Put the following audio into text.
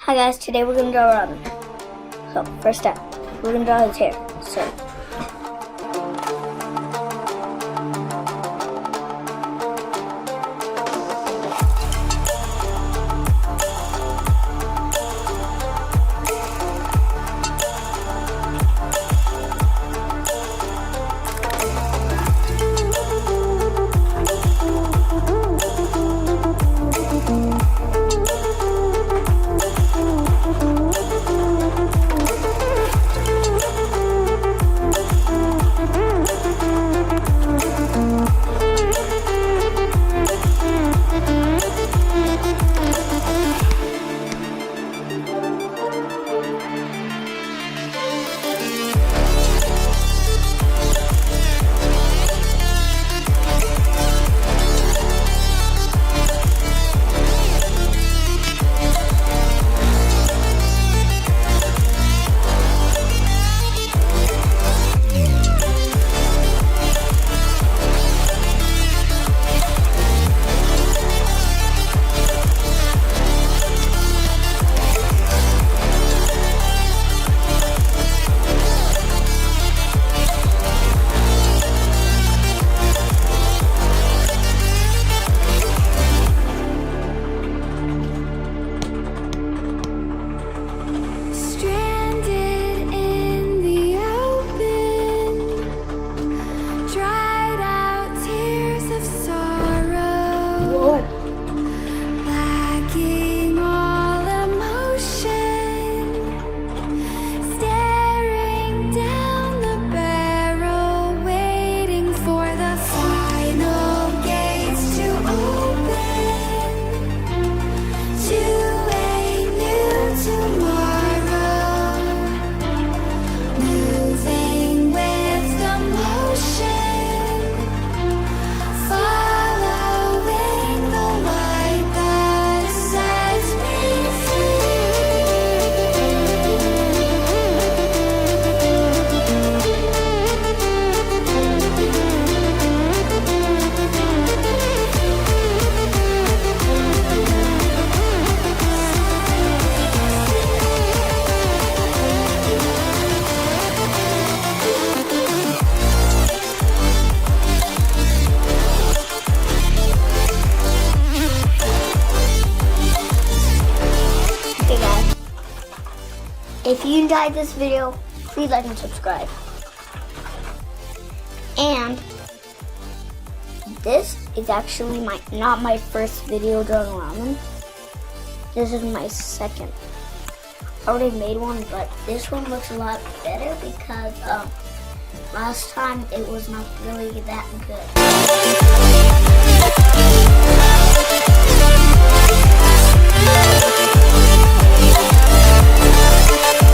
Hi guys, today we're going to draw Robin. So, first step, we're going to draw his hair. So, if you enjoyed this video, please like and subscribe. And this is actually not my first video drawing ramen. This is my second. I already made one, but this one looks a lot better because last time it was not really that good.